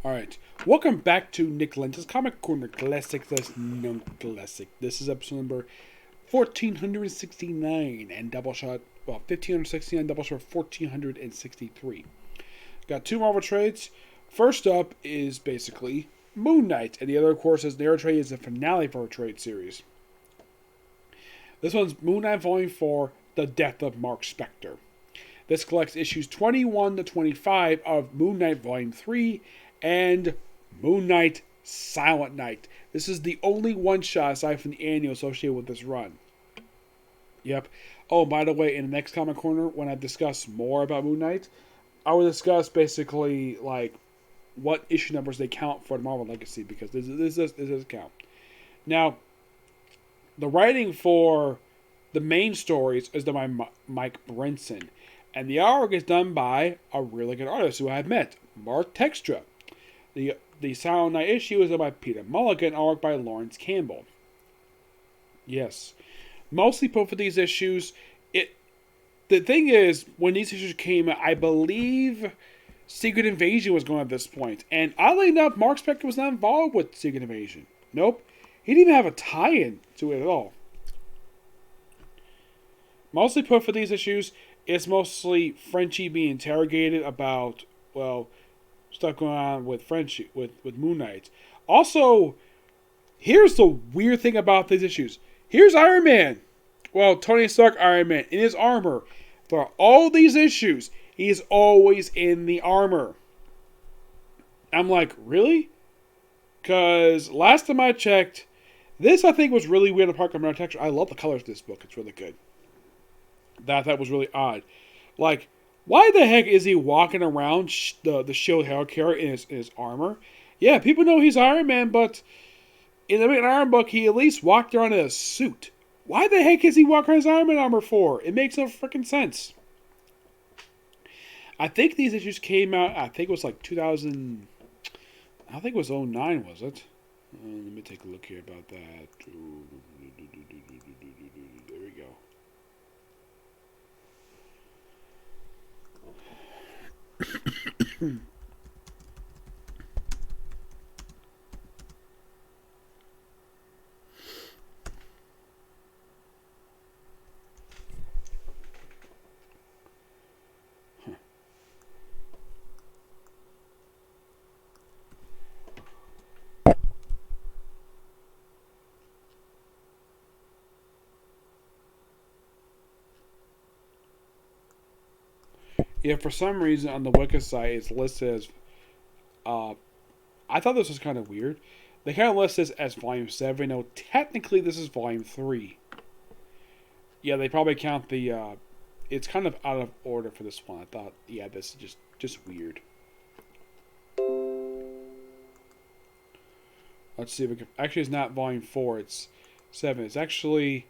Alright, welcome back to Nick Lenz's Comic Corner Classic / Non-Classic. This is episode number 1469 and Doubleshot, 1569, Doubleshot 1463. Got two Marvel trades. First up is basically Moon Knight, and the other, of course, is their trade is the finale for a trade series. This one's Moon Knight Volume 4, The Death of Marc Spector. This collects issues 21 to 25 of Moon Knight Volume 3 and Moon Knight Silent Night. This is the only one-shot aside from the annual associated with this run. Yep. Oh, by the way, in the next Comic Corner, when I discuss more about Moon Knight, I will discuss basically like what issue numbers they count for the Marvel Legacy, because this does count. Now, the writing for the main stories is done by Mike Brinson, and the artwork is done by a really good artist who I've met, Marc. The Silent Night issue is done by Peter Mulligan, artwork by Lawrence Campbell. Yes. Mostly put for these issues. The thing is, when these issues came out, I believe Secret Invasion was going at this point. And oddly enough, Marc Spector was not involved with Secret Invasion. Nope. He didn't even have a tie-in to it at all. Mostly put for these issues, it's mostly Frenchie being interrogated about, well, stuff going on with Frenchie, with Moon Knight. Also, here's the weird thing about these issues. Here's Iron Man. Well, Tony Stark Iron Man in his armor. For all these issues, he is always in the armor. I'm like, really? Because last time I checked, this I think was really weird apart from architecture. I love the colors of this book. It's really good. That was really odd. Like, why the heck is he walking around the shield helicarrier in his armor? Yeah, people know he's Iron Man, but in the Iron book, he at least walked around in a suit. Why the heck is he walking around his Iron Man armor for? It makes no freaking sense. I think these issues came out, I think it was like 2000, I think it was 09, was it? Let me take a look here about that. There we go. Yeah, for some reason on the Wiki site it's listed as, I thought this was kind of weird. They kind of list this as Volume 7. No, technically this is Volume 3. Yeah, they probably count the, it's kind of out of order for this one. I thought, yeah, this is just weird. Let's see if we can, actually it's not Volume 4, it's 7. It's actually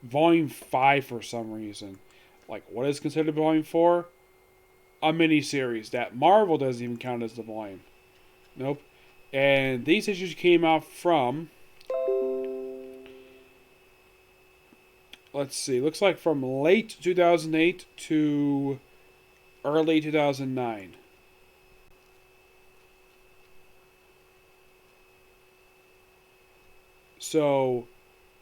Volume 5 for some reason. Like, what is considered Volume 4? A mini-series that Marvel doesn't even count as the volume. Nope. And these issues came out from, let's see, looks like from late 2008 to early 2009. So,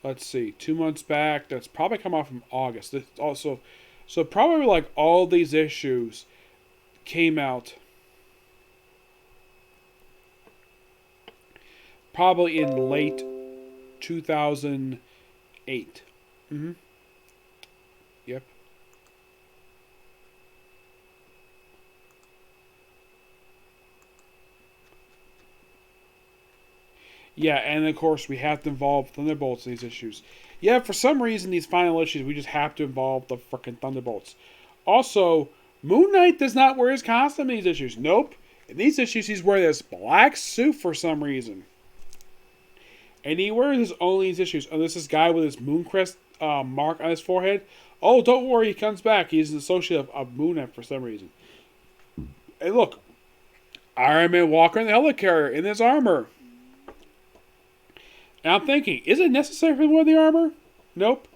let's see, 2 months back, that's probably come out from August. This also, so probably like all these issues came out probably in late 2008. Yep. Yeah, and of course we have to involve Thunderbolts in these issues. Yeah, for some reason these final issues we just have to involve the frickin' Thunderbolts. Also, Moon Knight does not wear his costume in these issues. Nope. In these issues he's wearing this black suit for some reason. And he wears his only these issues. Oh, this is guy with his Mooncrest mark on his forehead. Oh, don't worry, he comes back. He's an associate of Moon Knight for some reason. Hey, look. Iron Man walking in the helicarrier in his armor. And I'm thinking, is it necessary for him to wear the armor? Nope.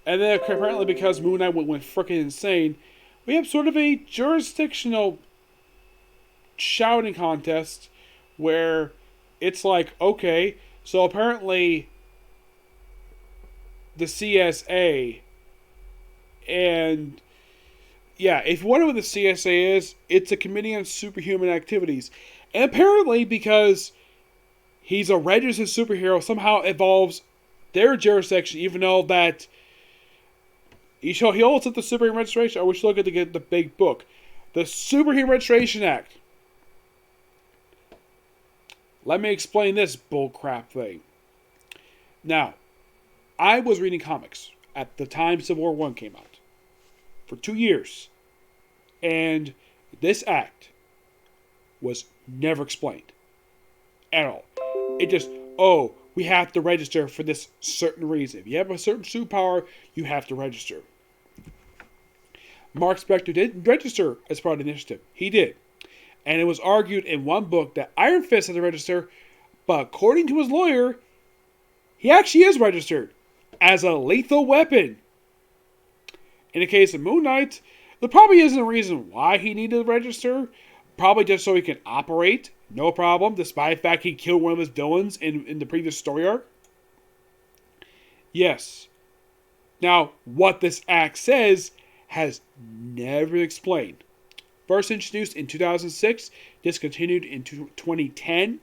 And then apparently because Moon Knight went freaking insane, we have sort of a jurisdictional shouting contest where it's like, okay, so apparently the CSA and yeah, if you wonder what the CSA is, it's a Committee on Superhuman Activities. And apparently because he's a registered superhero, somehow involves their jurisdiction, even though that he holds up the Superhuman Registration. Or we should look at the big book. The Superhuman Registration Act. Let me explain this bullcrap thing. Now, I was reading comics at the time Civil War I came out for 2 years. And this act was never explained at all. It just, we have to register for this certain reason. If you have a certain superpower, you have to register. Marc Spector didn't register as part of the initiative. He did. And it was argued in one book that Iron Fist had to register, but according to his lawyer, he actually is registered as a lethal weapon. In the case of Moon Knight, there probably isn't a reason why he needed to register. Probably just so he can operate, no problem, despite the fact he killed one of his villains in the previous story arc. Yes. Now, what this act says has never been explained. First introduced in 2006, discontinued in 2010.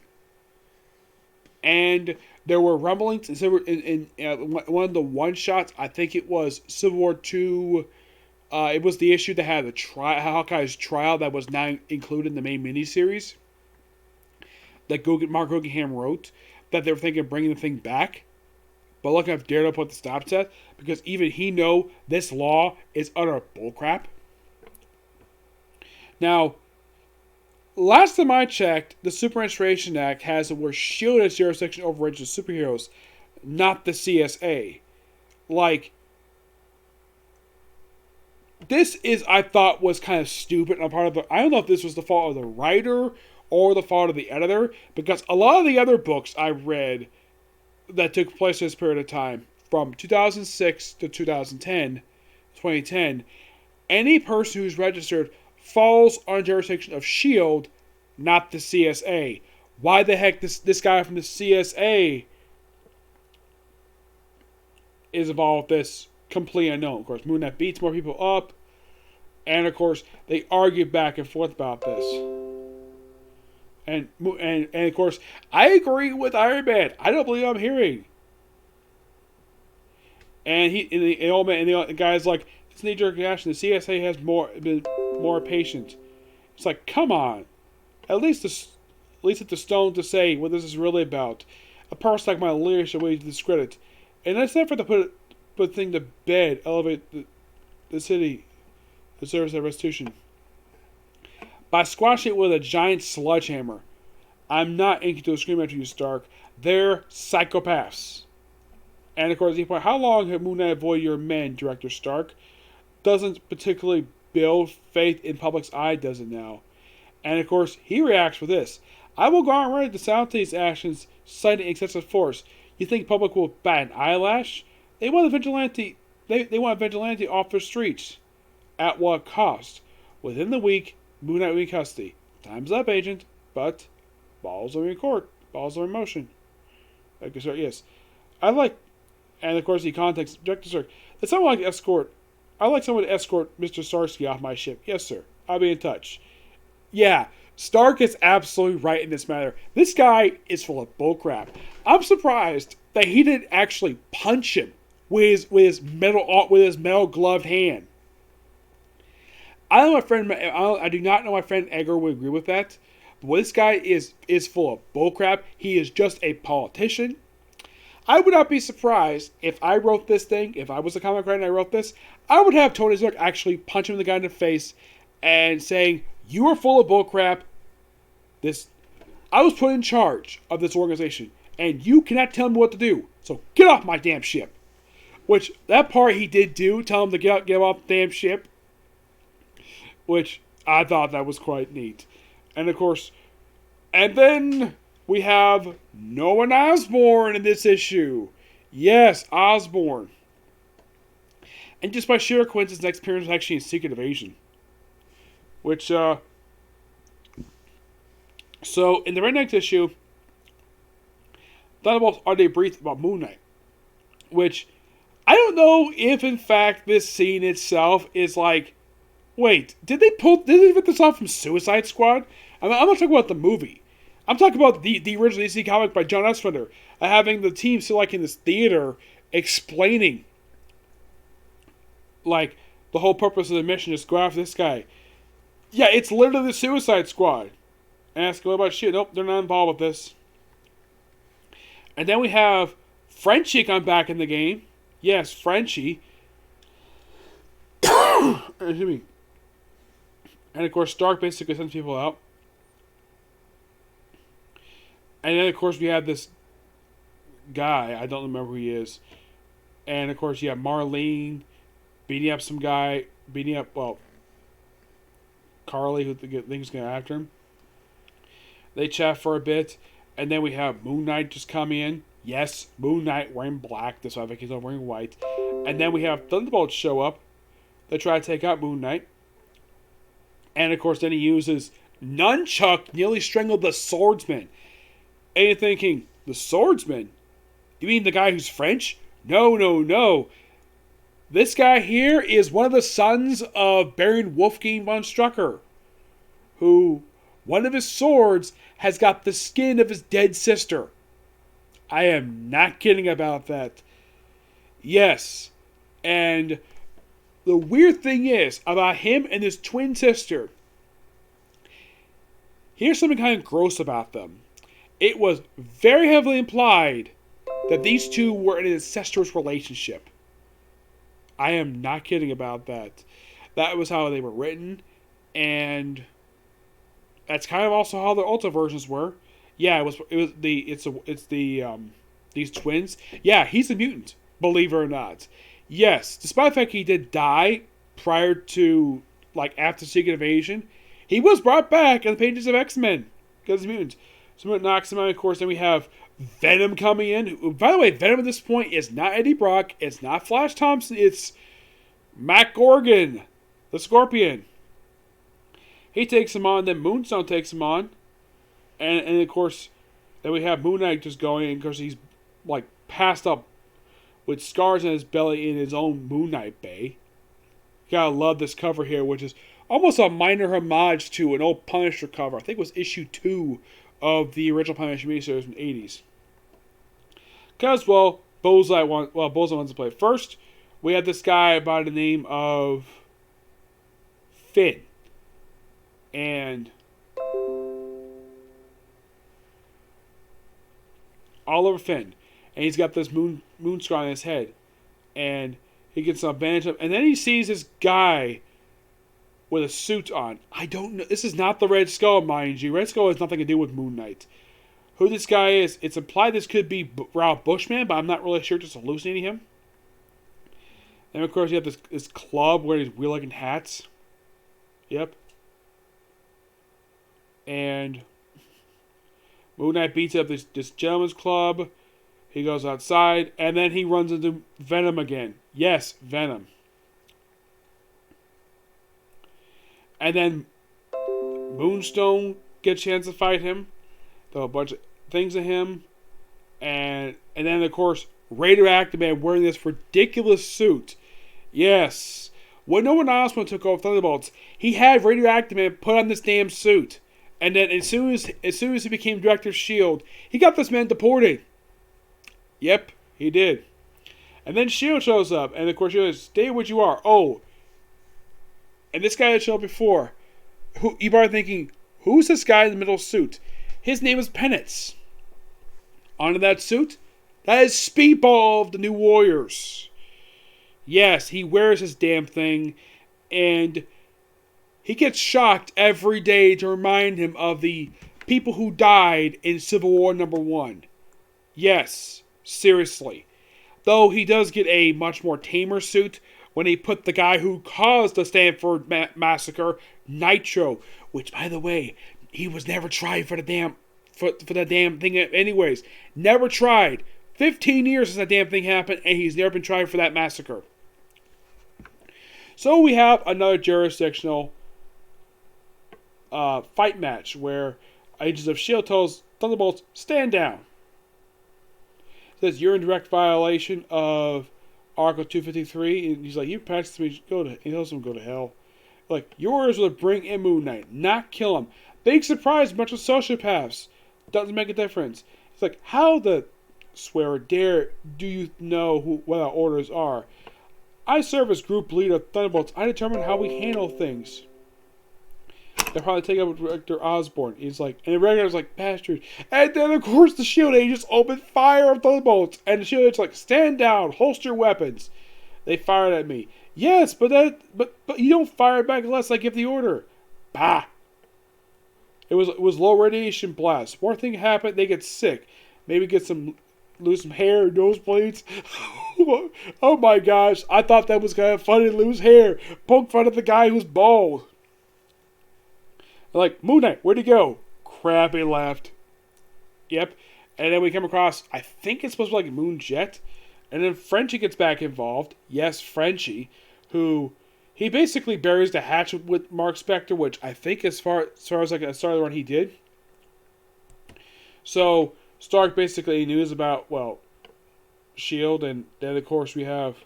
And there were rumblings in one of the one-shots, I think it was Civil War II. It was the issue that had the Hawkeye's trial that was now included in the main miniseries that Mark Guggenheim wrote, that they were thinking of bringing the thing back. But look, I've dared to put the stop to that, because even he know this law is utter bullcrap. Now, last time I checked, the Super Registration Act has the word SHIELD as jurisdiction over registered superheroes, not the CSA. Like, this is, I thought, was kind of stupid on part of the... I don't know if this was the fault of the writer or the fault of the editor, because a lot of the other books I read that took place in this period of time, from 2006 to 2010, any person who's registered falls under jurisdiction of SHIELD, not the CSA. Why the heck this guy from the CSA is involved with this? Completely unknown. Of course, Moon Knight beats more people up, and of course, they argue back and forth about this. And of course, I agree with Iron Man. I don't believe I'm hearing. And the guy's like, it's knee-jerk reaction. The CSA has been more patient. It's like, come on. At least it's the stone to say what this is really about. A person like my leadership way to discredit. And that's not for to put the thing to bed, elevate the city, the service of restitution. By squashing it with a giant sledgehammer. I'm not inking to scream at you, Stark. They're psychopaths. And of course, he points, how long have Moon Knight avoided your men, Director Stark? Doesn't particularly build faith in public's eye, does it now? And of course, he reacts with this. I will go on ready to sound these actions, citing excessive force. You think public will bat an eyelash? They want a vigilante. They want a vigilante off the streets. At what cost? Within the week, Moon Knight will be in custody. Time's up, Agent. But balls are in court. Balls are in motion. Like, sir, yes. And of course, he contacts Director Stark. It's someone like escort. I'd like someone to escort Mr. Starsky off my ship. Yes, sir. I'll be in touch. Yeah, Stark is absolutely right in this matter. This guy is full of bullcrap. I'm surprised that he didn't actually punch him with his metal gloved hand. I do not know my friend Edgar would agree with that. But this guy is full of bullcrap. He is just a politician. I would not be surprised if I wrote this thing, if I was a comic writer and I wrote this, I would have Tony Stark actually punch him the guy in the face and saying, you are full of bullcrap. I was put in charge of this organization, and you cannot tell me what to do. So get off my damn ship. Which, that part he did do, tell him to get off the damn ship. Which, I thought that was quite neat. And of course, and then we have Norman Osborn in this issue. Yes, Osborn. And just by sheer coincidence, next appearance was actually in Secret Invasion. Which, So, in the very next issue, Thunderbolts are debriefed about Moon Knight, which I don't know if, in fact, this scene itself is like, wait, did they rip this off from Suicide Squad? I'm not talking about the movie. I'm talking about the original DC comic by John Ostrander, having the team still like in this theater explaining, like, the whole purpose of the mission is to go after this guy. Yeah, it's literally the Suicide Squad. Ask, what about shit? Nope, they're not involved with this. And then we have Frenchie come back in the game. Yes, Frenchie. Excuse me. And of course, Stark basically sends people out. And then, of course, we have this guy. I don't remember who he is. And, of course, you have Marlene beating up some guy. Carly, who thinks going after him. They chat for a bit. And then we have Moon Knight just come in. Yes, Moon Knight wearing black. This time he's not wearing white. And then we have Thunderbolts show up. They try to take out Moon Knight. And, of course, then he uses Nunchuck, nearly strangled the swordsman. And you're thinking, the swordsman? You mean the guy who's French? No. This guy here is one of the sons of Baron Wolfgang von Strucker, who, one of his swords has got the skin of his dead sister. I am not kidding about that. Yes. And the weird thing is about him and his twin sister. Here's something kind of gross about them. It was very heavily implied that these two were in an incestuous relationship. I am not kidding about that. That was how they were written, and that's kind of also how the Ulta versions were. Yeah, these twins. Yeah, he's a mutant, believe it or not. Yes, despite the fact he did die prior to, like, after Secret Invasion, he was brought back in the pages of X-Men because he's a mutant. So it knocks him out, of course. Then we have Venom coming in. By the way, Venom at this point is not Eddie Brock. It's not Flash Thompson. It's Matt Gorgon, the Scorpion. He takes him on. Then Moonstone takes him on. And of course, then we have Moon Knight just going, because he's, like, passed up with scars on his belly in his own Moon Knight Bay. You gotta love this cover here, which is almost a minor homage to an old Punisher cover. I think it was issue 2 of the original Punisher miniseries from the 80s. Because, Bullseye wants to play first. We have this guy by the name of Finn. And Oliver Finn. And he's got this moon scar on his head. And he gets some bandage up. And then he sees this guy with a suit on. I don't know. This is not the Red Skull, mind you. Red Skull has nothing to do with Moon Knight. Who this guy is, it's implied this could be Ralph Bushman, but I'm not really sure, just hallucinating him. And of course you have this club wearing these weird-looking hats. Yep. And Moon Knight beats up this gentleman's club. He goes outside, and then he runs into Venom again. Yes, Venom. And then Moonstone gets a chance to fight him. Throw a bunch of things at him. And then, of course, Radioactive Man wearing this ridiculous suit. Yes. When no one else took over Thunderbolts, he had Radioactive Man put on this damn suit. And then as soon as he became Director of S.H.I.E.L.D., he got this man deported. Yep, he did. And then S.H.I.E.L.D. shows up. And, of course, you stay what you are. Oh. And this guy had shown up before. You are thinking, who's this guy in the middle suit? His name is Penance. Onto that suit, that is Speedball of the New Warriors. Yes, he wears this damn thing, and he gets shocked every day to remind him of the people who died in Civil War #1. Yes, seriously. Though he does get a much more tamer suit when he put the guy who caused the Stanford massacre, Nitro, which, by the way, he was never tried for the damn thing anyways. Never tried. 15 years since that damn thing happened, and he's never been tried for that massacre. So we have another jurisdictional fight match where Agents of S.H.I.E.L.D. tells Thunderbolts, stand down. Says, you're in direct violation of Article 253. And he's like, you practiced me, he tells him go to hell. Like, your orders were to bring in Moon Knight, not kill him. Big surprise, bunch of sociopaths. Doesn't make a difference. It's like, how the swear dare do you know what our orders are? I serve as group leader of Thunderbolts. I determine how we handle things. They'll probably take up with Director Osborn. He's like, and the regular's like, bastard. And then, of course, the S.H.I.E.L.D. agents open fire on Thunderbolts. And the S.H.I.E.L.D. agents like, stand down, holster weapons. They fired at me. Yes, but you don't fire back unless I give the order. Bah. It was low radiation blast. One thing happened, they get sick. Maybe lose some hair, nosebleeds. Oh my gosh, I thought that was kind of funny to lose hair. Poke fun at the guy who's bald. Like, Moon Knight, where'd he go? Crap, he left. Yep. And then we come across, I think it's supposed to be like Moon Jet. And then Frenchie gets back involved. Yes, Frenchie, who he basically buries the hatchet with Marc Spector, which I think as far as like the start of the run he did. So Stark basically news about, well, S.H.I.E.L.D. and then of course we have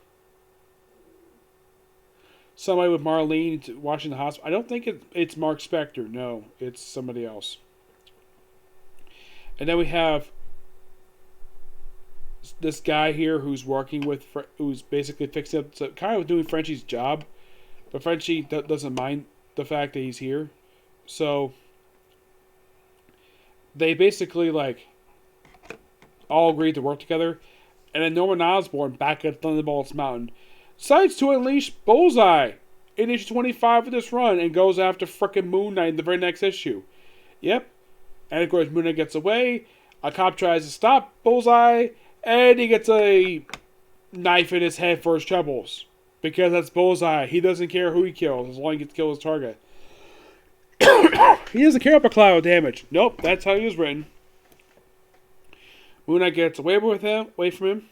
somebody with Marlene watching the hospital. I don't think it's Marc Spector. No, it's somebody else. And then we have this guy here who's basically fixing up, so kind of doing Frenchie's job. But Frenchie doesn't mind the fact that he's here. So they basically like all agreed to work together. And then Norman Osborn back at Thunderbolts Mountain decides to unleash Bullseye in issue 25 of this run and goes after frickin' Moon Knight in the very next issue. Yep. And of course Moon Knight gets away. A cop tries to stop Bullseye and he gets a knife in his head for his troubles. Because that's Bullseye. He doesn't care who he kills as long as he gets to kill his target. He doesn't care about collateral damage. Nope, that's how he was written. Moon Knight gets away from him.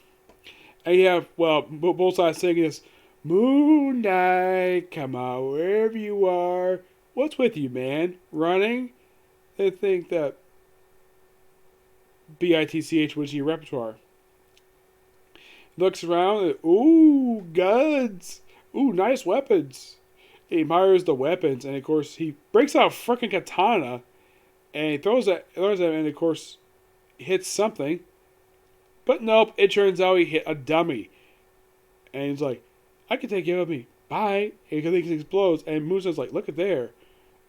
And you have, well, Bullseye singing this, Moon Knight, come out wherever you are. What's with you, man? Running? They think that BITCH was in your repertoire. He looks around and, ooh, guns. Ooh, nice weapons. He admires the weapons, and of course, he breaks out a freaking katana, and he throws it, and of course, hits something. But nope, it turns out he hit a dummy. And he's like, I can take care of me. Bye. And he explodes, and Musa's like, look at there.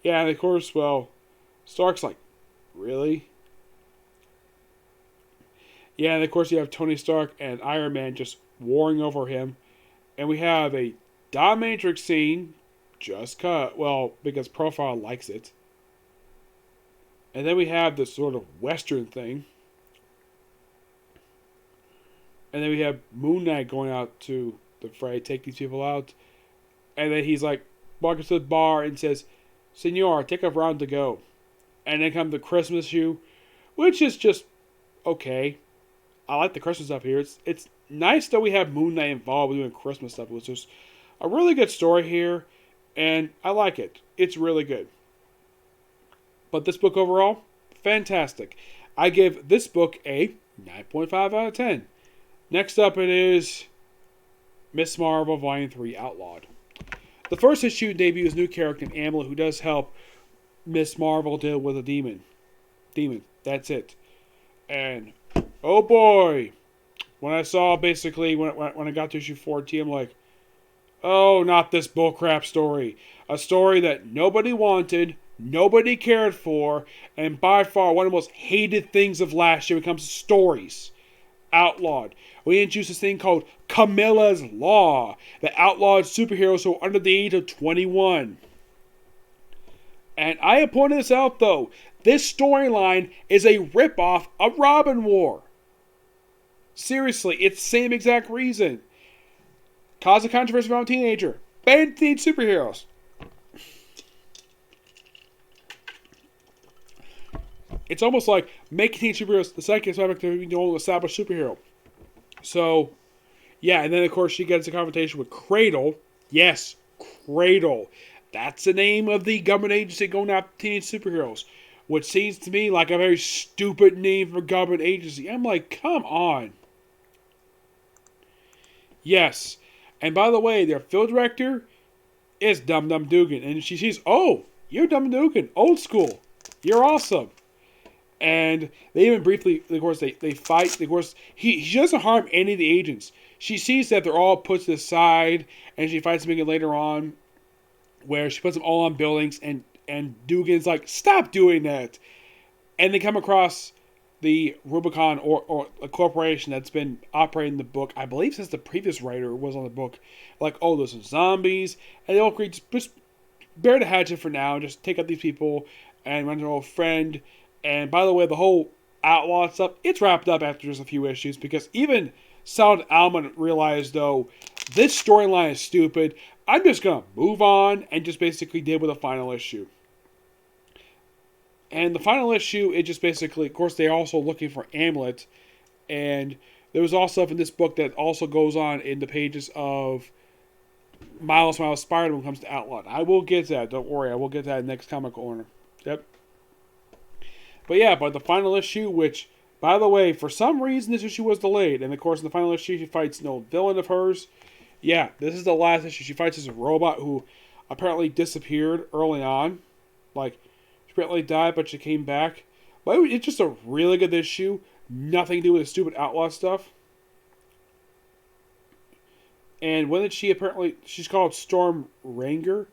Yeah, and of course, well, Stark's like, really? Yeah, and of course you have Tony Stark and Iron Man just warring over him. And we have a dominatrix scene, just cut, well, because Profile likes it. And then we have this sort of Western thing. And then we have Moon Knight going out to the fray, take these people out. And then he's like, walks to the bar and says, Senor, take a round to go. And then comes the Christmas issue, which is just okay. I like the Christmas stuff here. It's nice that we have Moon Knight involved with doing Christmas stuff. It was just a really good story here, and I like it. It's really good. But this book overall, fantastic. I give this book a 9.5 out of 10. Next up it is Miss Marvel Volume 3 Outlawed. The first issue debuts new character named Amela who does help Miss Marvel deal with a demon. That's it. And oh boy, when I saw basically, when I got to issue 14, I'm like, oh, not this bullcrap story. A story that nobody wanted, nobody cared for, and by far one of the most hated things of last year when it comes to stories. Outlawed. We introduced this thing called Camilla's Law, that outlawed superheroes who are under the age of 21. And I have pointed this out, though. This storyline is a ripoff of Robin War. Seriously, it's the same exact reason. Cause a controversy around a teenager. Banned teen superheroes. It's almost like making teen superheroes the second aspect to be the only established superhero. So, yeah, and then of course she gets a confrontation with Cradle. Yes, Cradle. That's the name of the government agency going after teenage superheroes. which seems to me like a very stupid name for a government agency. I'm like, come on. Yes. And by the way, their field director is Dum Dum Dugan. And she sees, oh, you're Dum Dum Dugan. Old school. You're awesome. And they even briefly, of course, they fight. Of course, she doesn't harm any of the agents. She sees that they're all put to the side, and she fights Megan later on, where she puts them all on buildings, and Dugan's like, stop doing that. And they come across the Rubicon, or a corporation that's been operating the book, I believe since the previous writer was on the book. Like, oh, there's some zombies, and they all agree to just bury the hatchet for now, and just take out these people, and run their old friend. And by the way, the whole Outlawed stuff, it's wrapped up after just a few issues, because even Solid Alman realized, though, this storyline is stupid. I'm just going to move on, and just basically did with the final issue. And the final issue, it just basically, of course, they're also looking for Amulet. And there was also stuff in this book that also goes on in the pages of Miles Spider when it comes to Outlawed. I will get to that, don't worry. I will get to that in the next comic corner. Yep. But yeah, but the final issue, which, by the way, for some reason this issue was delayed. And of course, in the final issue, she fights no villain of hers. Yeah, this is the last issue. She fights this robot who apparently disappeared early on. Like, she apparently died, but she came back. But it's just a really good issue. Nothing to do with the stupid outlaw stuff. And when did she apparently... She's called Storm Ranger.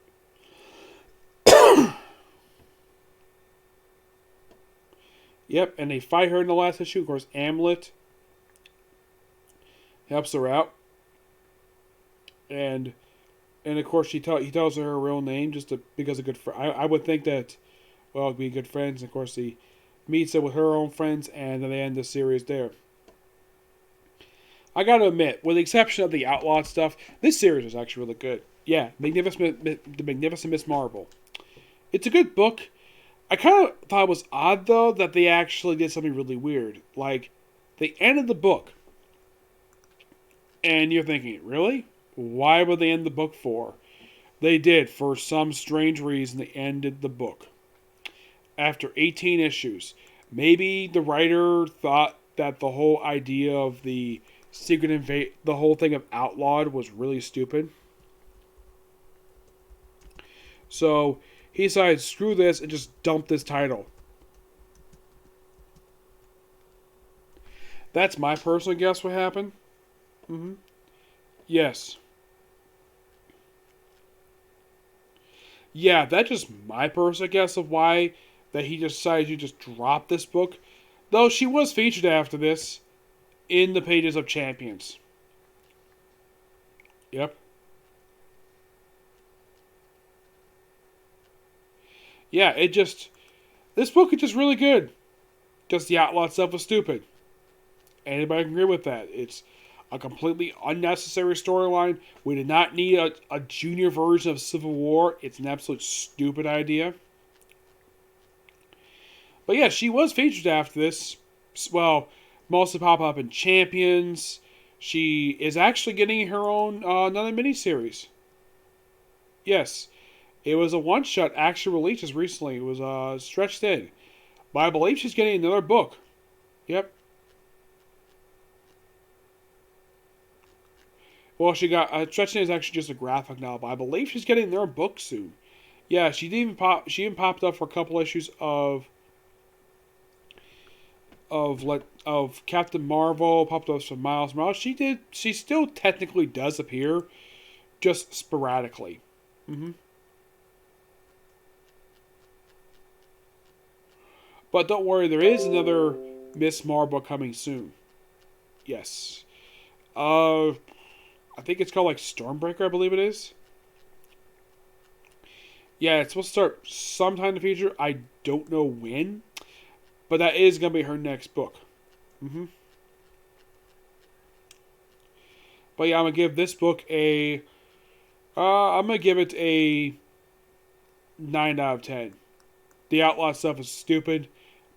Yep, and they fight her in the last issue. Of course, Amulet helps her out. And of course, he tells her real name just because of good friend. I would think that, well, be good friends. And of course, he meets her with her own friends, and then they end the series there. I gotta admit, with the exception of the Outlawed stuff, this series is actually really good. Yeah, The Magnificent Miss Marvel. It's a good book. I kind of thought it was odd, though, that they actually did something really weird. Like, they ended the book. And you're thinking, really? Why would they end the book for? They did. For some strange reason, they ended the book. After 18 issues. Maybe the writer thought that the whole idea of the the whole thing of Outlawed was really stupid. So he decided, screw this, and just dump this title. That's my personal guess what happened. Mm-hmm. Yes. Yeah, that's just my personal guess of why that he decided to just drop this book. Though she was featured after this in the pages of Champions. Yep. Yeah, this book is just really good. Just the Outlawed stuff was stupid. Anybody can agree with that. It's a completely unnecessary storyline. We did not need a junior version of Civil War. It's an absolute stupid idea. But yeah, she was featured after this. Well, mostly pop up in Champions. She is actually getting her own another miniseries. Yes. It was a one-shot actually released just recently. It was stretched in. But I believe she's getting another book. Yep. Well, she got... stretched in is actually just a graphic novel. But I believe she's getting another book soon. Yeah, she even popped up for a couple issues of Captain Marvel. Popped up some Miles Morales. She still technically does appear. Just sporadically. Mm-hmm. But don't worry, there is another Miss Marvel coming soon. Yes. I think it's called like Stormbreaker, I believe it is. Yeah, it's supposed to start sometime in the future. I don't know when. But that is going to be her next book. Mm-hmm. But yeah, I'm going to give this book I'm going to give it a 9 out of 10. The Outlaw stuff is stupid.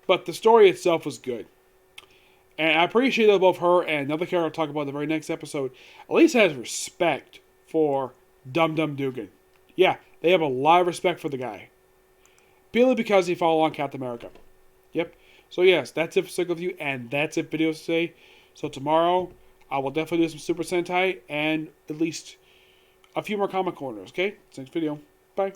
But the story itself was good. And I appreciate that both her and another character I'll talk about in the very next episode at least has respect for Dum Dum Dugan. Yeah, they have a lot of respect for the guy. Purely because he follow on Captain America. Yep. So yes, that's it for Cycle View, and that's it for videos today. So tomorrow, I will definitely do some Super Sentai, and at least a few more comic corners, okay? Next video. Bye.